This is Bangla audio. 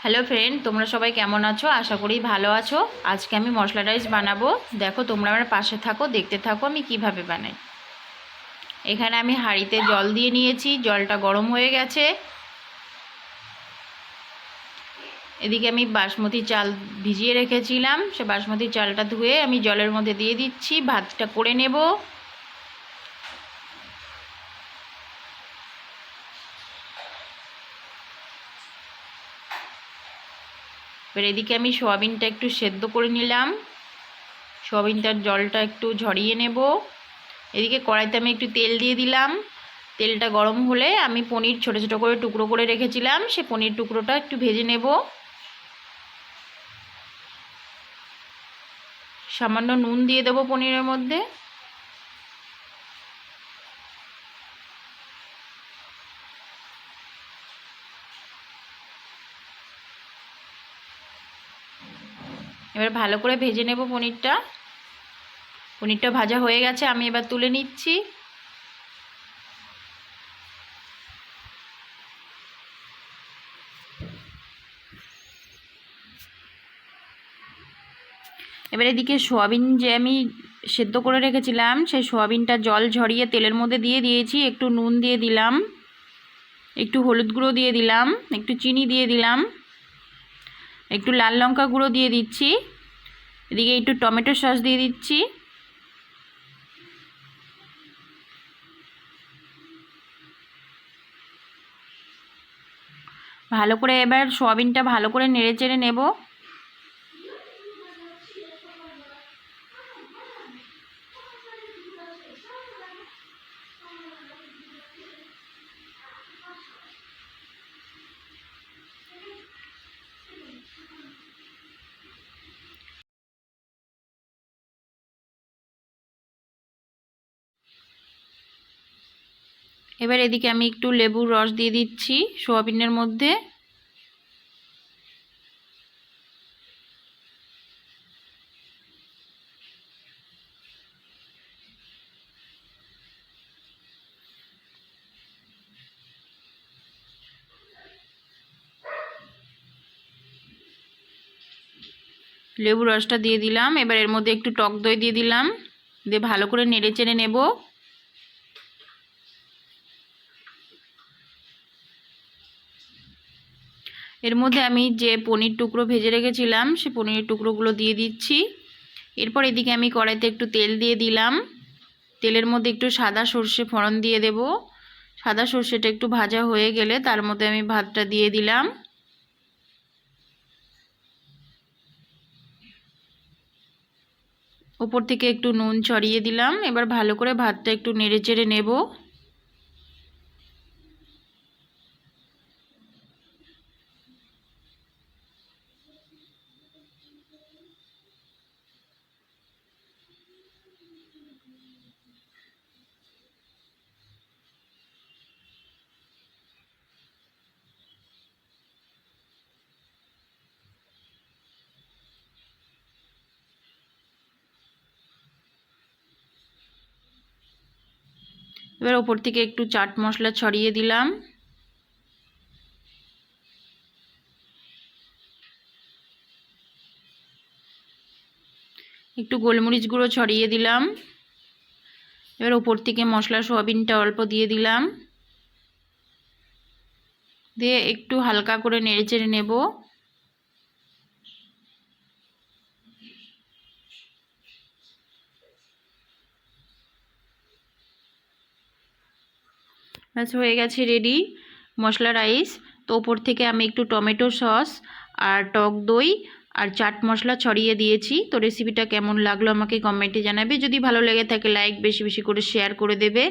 হ্যালো ফ্রেন্ড, তোমরা সবাই কেমন আছো? আশা করি ভালো আছো। আজকে আমি মশলা রাইস বানাবো। দেখো, তোমরা আমার পাশে থাকো, দেখতে থাকো আমি কিভাবে বানাই। এখানে আমি হাঁড়িতে জল দিয়ে নিয়েছি, জলটা গরম হয়ে গেছে। এদিকে আমি বাসমতি চাল ভিজিয়ে রেখেছিলাম, সে বাসমতি চালটা ধুয়ে আমি জলের মধ্যে দিয়ে দিচ্ছি। ভাতটা করে নেব। এবার এদিকে আমি সোয়াবিনটা একটু সেদ্ধ করে নিলাম। সোয়াবিনটার জলটা একটু ঝরিয়ে নেব। এদিকে কড়াইতে আমি একটু তেল দিয়ে দিলাম। তেলটা গরম হলে আমি পনির ছোট ছোট করে টুকরো করে রেখেছিলাম, সে পনির টুকরোটা একটু ভেজে নেব। সামান্য নুন দিয়ে দেবো পনিরের মধ্যে। এবার ভালো করে ভেজে নেব পনিরটা। পনিরটা ভাজা হয়ে গেছে, আমি এবার তুলে নিচ্ছি। এবার এদিকে সোয়াবিন যে আমি সেদ্ধ করে রেখেছিলাম, সেই সোয়াবিনটা জল ঝরিয়ে তেলের মধ্যে দিয়ে দিয়েছি। একটু নুন দিয়ে দিলাম, একটু হলুদ গুঁড়ো দিয়ে দিলাম, একটু চিনি দিয়ে দিলাম, একটু লাল লঙ্কা গুঁড়ো দিয়ে দিচ্ছি। এদিকে একটু টমেটো সস দিয়ে দিচ্ছি। ভালো করে এবার সোয়াবিনটা ভালো করে নেড়ে চেড়ে নেব। এবার এদিকে আমি একটু লেবুর রস দিয়ে দিচ্ছি সোয়াবিনের মধ্যে। লেবুর রসটা দিয়ে দিলাম। এবার এর মধ্যে একটু টক দই দিয়ে দিলাম, দিয়ে ভালো করে নেড়ে চেড়ে নেব। এর মধ্যে আমি যে পনির টুকরো ভেজে রেখেছিলাম, সে পনিরের টুকরোগুলো দিয়ে দিচ্ছি। এরপর এদিকে আমি কড়াইতে একটু তেল দিয়ে দিলাম। তেলের মধ্যে একটু সাদা সর্ষে ফোড়ন দিয়ে দেব। সাদা সর্ষেটা একটু ভাজা হয়ে গেলে তার মধ্যে আমি ভাতটা দিয়ে দিলাম। উপর থেকে একটু নুন ছড়িয়ে দিলাম। এবার ভালো করে ভাতটা একটু নেড়ে চেড়ে নেব। এবার ওপর থেকে একটু চাট মশলা ছড়িয়ে দিলাম। একটু গোলমরিচ গুঁড়ো ছড়িয়ে দিলাম। এবার ওপর থেকে মশলা সোয়াবিনটা অল্প দিয়ে দিলাম, দিয়ে একটু হালকা করে নেড়ে চেড়ে নেব। ব্যাস হয়ে গেছে রেডি মশলা রাইস। তো ওপর থেকে আমি একটু টমেটো সস আর টক দই আর চাট মশলা ছড়িয়ে দিয়েছি। তো রেসিপিটা কেমন লাগলো আমাকে কমেন্টে জানাবে। যদি ভালো লেগে থাকে লাইক বেশি বেশি করে শেয়ার করে দেবে।